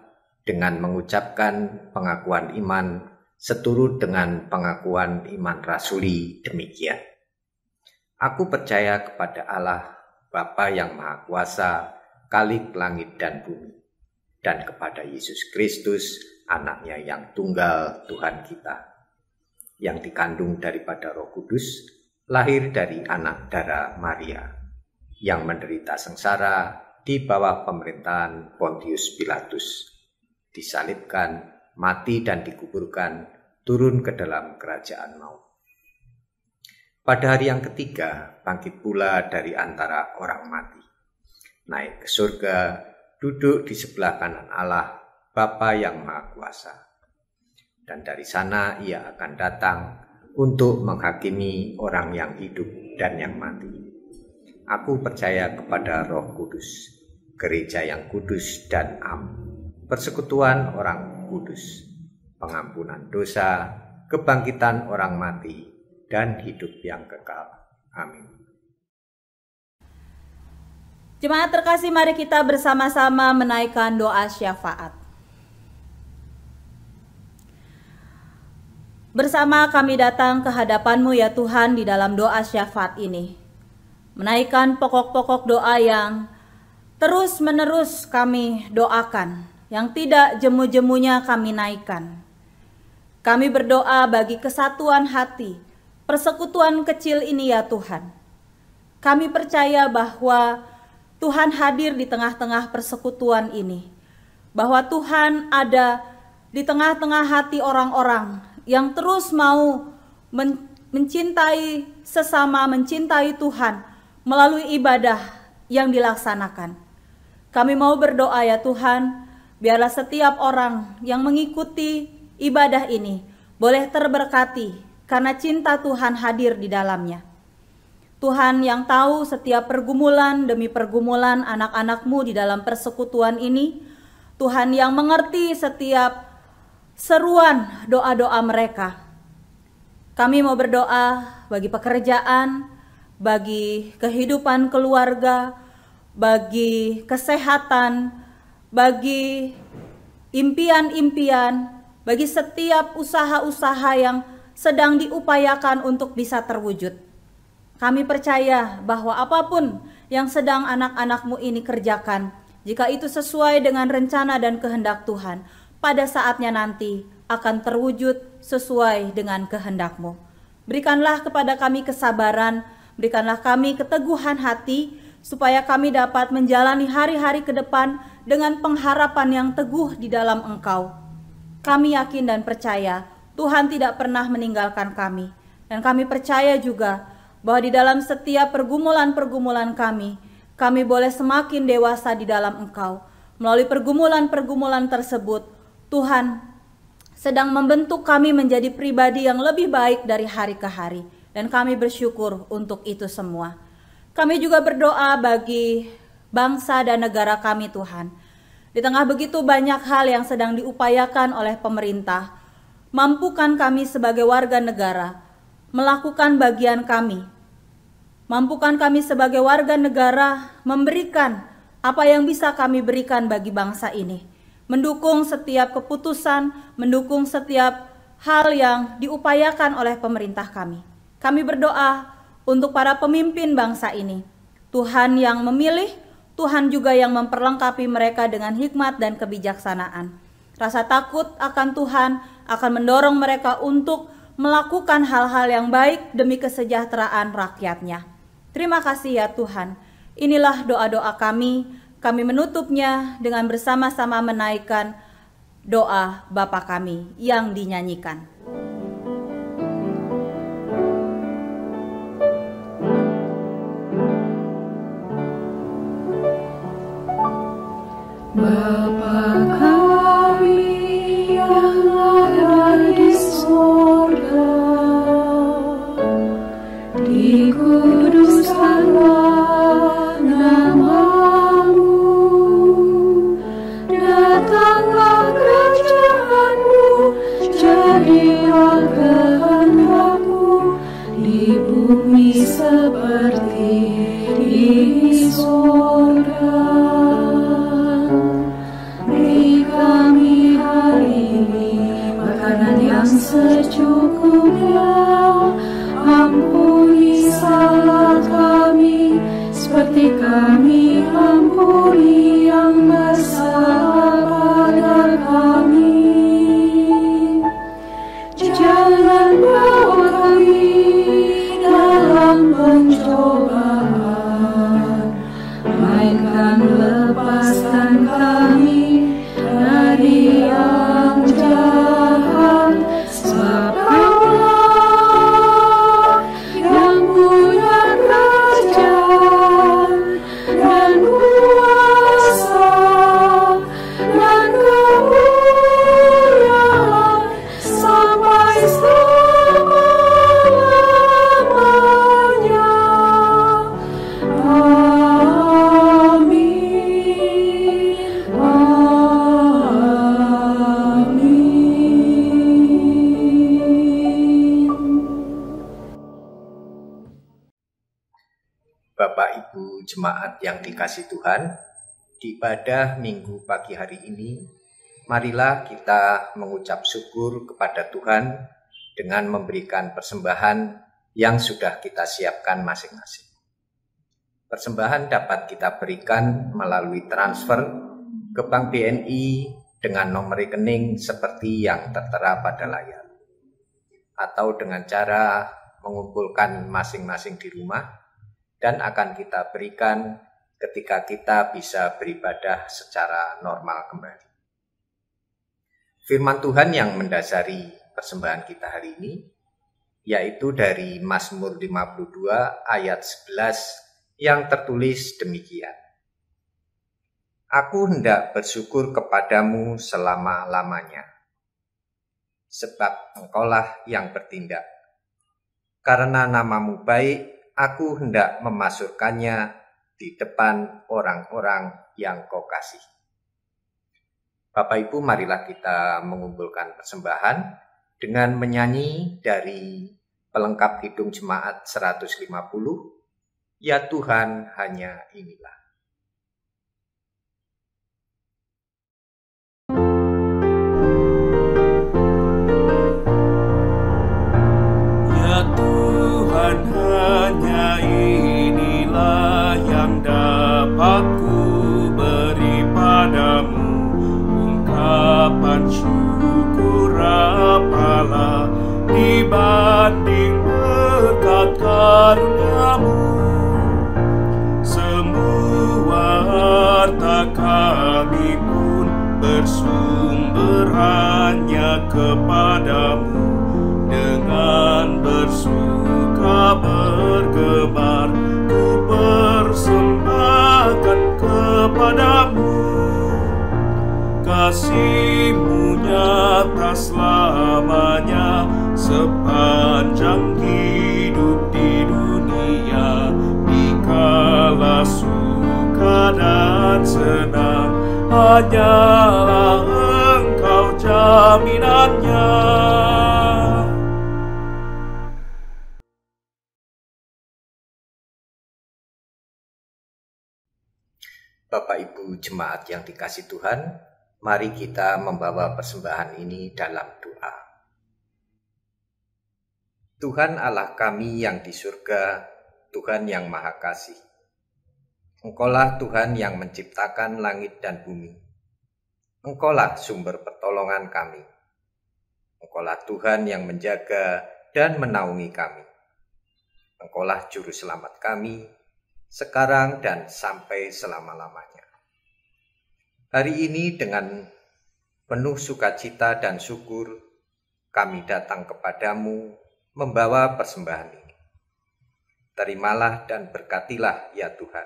dengan mengucapkan pengakuan iman seturut dengan pengakuan iman rasuli demikian. Aku percaya kepada Allah, Bapa yang Maha Kuasa, Khalik langit dan bumi, dan kepada Yesus Kristus, anaknya yang tunggal Tuhan kita, yang dikandung daripada Roh Kudus, lahir dari anak darah Maria, yang menderita sengsara di bawah pemerintahan Pontius Pilatus, disalibkan, mati dan dikuburkan, turun ke dalam kerajaan maut. Pada hari yang ketiga, bangkit pula dari antara orang mati, naik ke surga, duduk di sebelah kanan Allah, Bapa yang Maha Kuasa. Dan dari sana ia akan datang untuk menghakimi orang yang hidup dan yang mati. Aku percaya kepada Roh Kudus, gereja yang kudus dan am, persekutuan orang kudus, pengampunan dosa, kebangkitan orang mati, dan hidup yang kekal. Amin. Jemaat terkasih, mari kita bersama-sama menaikkan doa syafaat. Bersama kami datang ke hadapan-Mu ya Tuhan di dalam doa syafaat ini. Menaikkan pokok-pokok doa yang terus-menerus kami doakan, yang tidak jemu-jemunya kami naikkan. Kami berdoa bagi kesatuan hati, persekutuan kecil ini ya Tuhan. Kami percaya bahwa Tuhan hadir di tengah-tengah persekutuan ini. Bahwa Tuhan ada di tengah-tengah hati orang-orang yang terus mau mencintai sesama, mencintai Tuhan melalui ibadah yang dilaksanakan. Kami mau berdoa ya Tuhan, biarlah setiap orang yang mengikuti ibadah ini boleh terberkati karena cinta Tuhan hadir di dalamnya. Tuhan yang tahu setiap pergumulan demi pergumulan anak-anak-Mu di dalam persekutuan ini, Tuhan yang mengerti setiap seruan doa-doa mereka. Kami mau berdoa bagi pekerjaan, bagi kehidupan keluarga, bagi kesehatan, bagi impian-impian, bagi setiap usaha-usaha yang sedang diupayakan untuk bisa terwujud. Kami percaya bahwa apapun yang sedang anak-anak-Mu ini kerjakan, jika itu sesuai dengan rencana dan kehendak Tuhan, pada saatnya nanti akan terwujud sesuai dengan kehendak-Mu. Berikanlah kepada kami kesabaran, berikanlah kami keteguhan hati, supaya kami dapat menjalani hari-hari ke depan dengan pengharapan yang teguh di dalam Engkau. Kami yakin dan percaya Tuhan tidak pernah meninggalkan kami. Dan kami percaya juga bahwa di dalam setiap pergumulan-pergumulan kami boleh semakin dewasa di dalam Engkau. Melalui pergumulan-pergumulan tersebut, Tuhan sedang membentuk kami menjadi pribadi yang lebih baik dari hari ke hari. Dan kami bersyukur untuk itu semua. Kami juga berdoa bagi bangsa dan negara kami Tuhan. Di tengah begitu banyak hal yang sedang diupayakan oleh pemerintah, mampukan kami sebagai warga negara melakukan bagian kami. Mampukan kami sebagai warga negara memberikan apa yang bisa kami berikan bagi bangsa ini. Mendukung setiap keputusan, mendukung setiap hal yang diupayakan oleh pemerintah kami. Kami berdoa untuk para pemimpin bangsa ini. Tuhan yang memilih, Tuhan juga yang memperlengkapi mereka dengan hikmat dan kebijaksanaan. Rasa takut akan Tuhan akan mendorong mereka untuk melakukan hal-hal yang baik demi kesejahteraan rakyatnya. Terima kasih ya Tuhan. Inilah doa-doa kami. Kami menutupnya dengan bersama-sama menaikkan doa Bapa kami yang dinyanyikan. Bapa kami yang ada di surga, dikuduskanlah nama-Mu, datanglah kerajaan-Mu, jadilah kehendak-Mu di bumi seperti di surga. Secukupnya, ampuni salah kami, seperti kami ampuni yang bersalah pada kami. jemaat yang dikasih Tuhan, di ibadah Minggu pagi hari ini, marilah kita mengucap syukur kepada Tuhan dengan memberikan persembahan yang sudah kita siapkan masing-masing. Persembahan dapat kita berikan melalui transfer ke Bank BNI dengan nomor rekening seperti yang tertera pada layar, atau dengan cara mengumpulkan masing-masing di rumah dan akan kita berikan ketika kita bisa beribadah secara normal kembali. Firman Tuhan yang mendasari persembahan kita hari ini yaitu dari Mazmur 52 ayat 11 yang tertulis demikian. Aku hendak bersyukur kepadamu selama-lamanya, sebab Engkaulah yang bertindak. Karena namamu baik, aku hendak memasyurkannya di depan orang-orang yang Kau kasih. Bapak Ibu, marilah kita mengumpulkan persembahan dengan menyanyi dari pelengkap Kidung Jemaat 150, Ya Tuhan hanya inilah. Hanya inilah yang dapat ku beri padamu, ungkapan syukur apalah dibanding berkat karunia-Mu. Semua harta kami pun bersumber hanya kepadamu, dengan bersuka bergemar ku persembahkan kepadamu. Kasih-Mu nyata selamanya sepanjang hidup di dunia, dikala suka dan senang hanyalah Engkau jaminannya. Bapak Ibu jemaat yang dikasih Tuhan, mari kita membawa persembahan ini dalam doa. Tuhan Allah kami yang di surga, Tuhan yang Maha Kasih. Engkaulah Tuhan yang menciptakan langit dan bumi. Engkaulah sumber pertolongan kami. Engkaulah Tuhan yang menjaga dan menaungi kami. Engkaulah juru selamat kami, sekarang dan sampai selama-lamanya. Hari ini dengan penuh sukacita dan syukur, kami datang kepadamu membawa persembahan ini. Terimalah dan berkatilah ya Tuhan.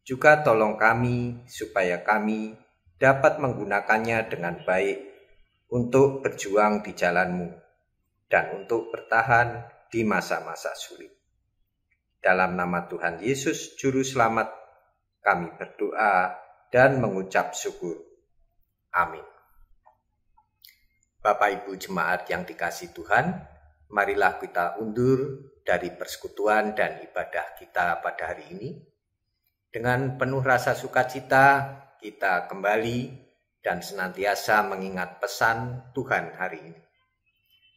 Juga tolong kami supaya kami dapat menggunakannya dengan baik untuk berjuang di jalan-Mu dan untuk bertahan di masa-masa sulit. Dalam nama Tuhan Yesus Juru Selamat, kami berdoa dan mengucap syukur. Amin. Bapak Ibu jemaat yang dikasih Tuhan, marilah kita undur dari persekutuan dan ibadah kita pada hari ini. Dengan penuh rasa sukacita, kita kembali dan senantiasa mengingat pesan Tuhan hari ini.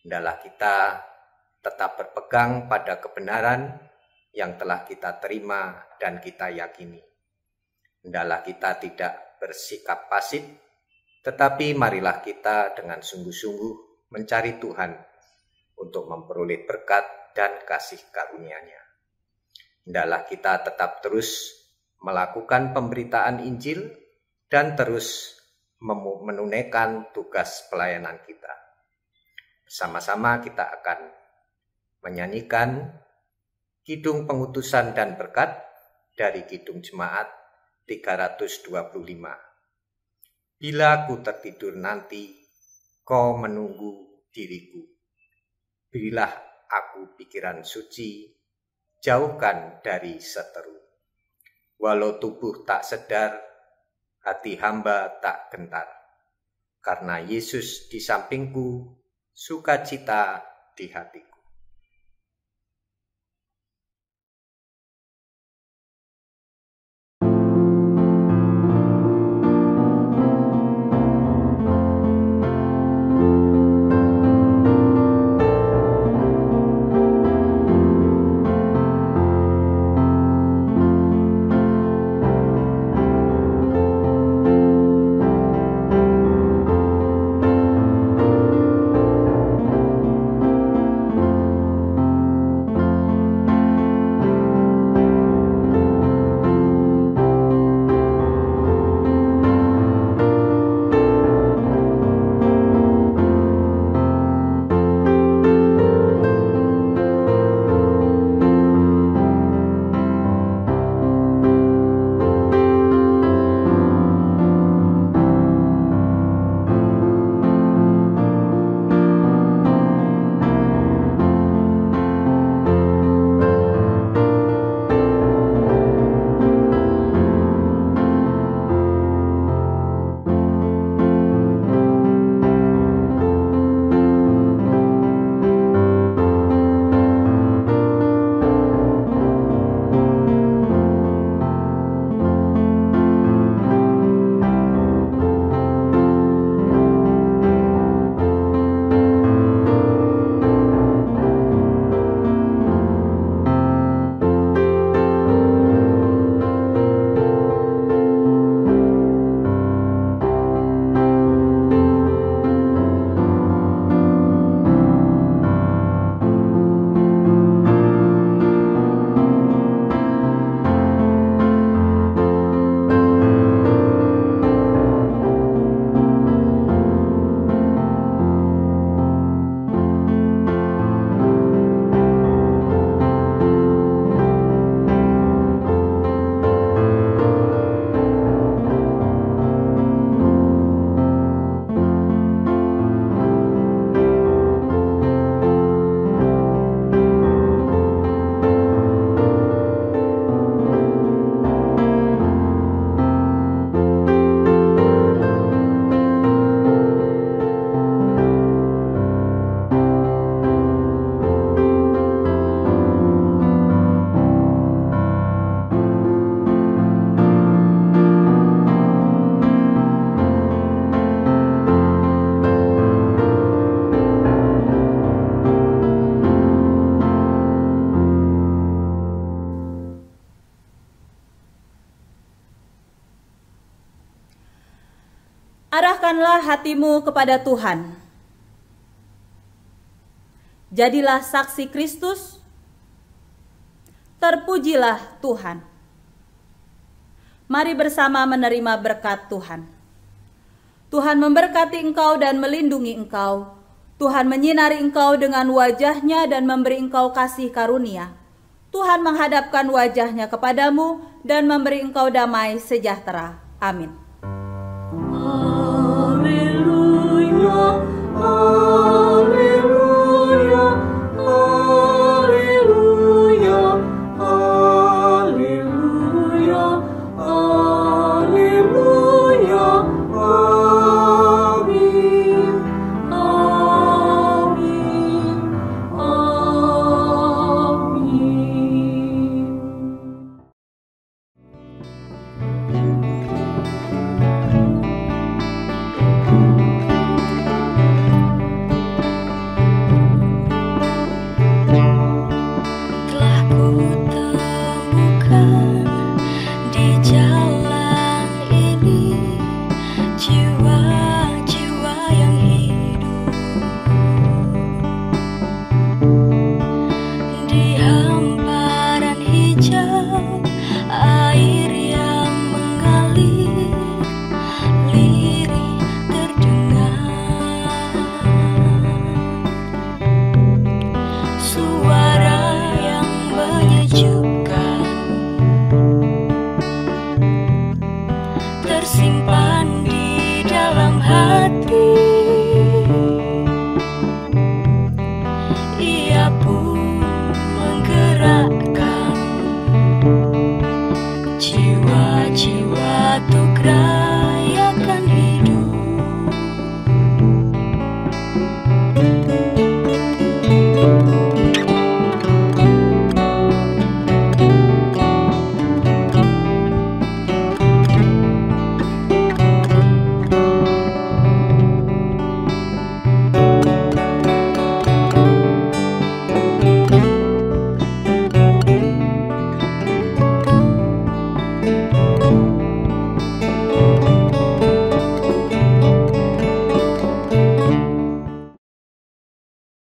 Hendaklah kita tetap berpegang pada kebenaran yang telah kita terima dan kita yakini. Hendaklah kita tidak bersikap pasif, tetapi marilah kita dengan sungguh-sungguh mencari Tuhan untuk memperoleh berkat dan kasih karunia-Nya. Hendaklah kita tetap terus melakukan pemberitaan Injil dan terus menunaikan tugas pelayanan kita. Bersama-sama kita akan menyanyikan Kidung Pengutusan dan Berkat dari Kidung Jemaat 325. Bila ku tertidur nanti, kau menunggu diriku. Berilah aku pikiran suci, jauhkan dari seteru. Walau tubuh tak sedar, hati hamba tak gentar. Karena Yesus di sampingku, sukacita di hatiku. Arahkanlah hatimu kepada Tuhan. Jadilah saksi Kristus. Terpujilah Tuhan. Mari bersama menerima berkat Tuhan. Tuhan memberkati engkau dan melindungi engkau. Tuhan menyinari engkau dengan wajah-Nya dan memberi engkau kasih karunia. Tuhan menghadapkan wajah-Nya kepadamu dan memberi engkau damai sejahtera. Amin. Haleluya, haleluya, haleluya, haleluya, haleluya, amin, amin, amin. Telah kutemukan di jalan ini jiwa-jiwa yang hidup di hamparan hijau, air yang mengalir lirih terdengar, suara yang menyejukkan tersimpan di dalam hati. Ia pun menggerakkan jiwa-jiwa untuk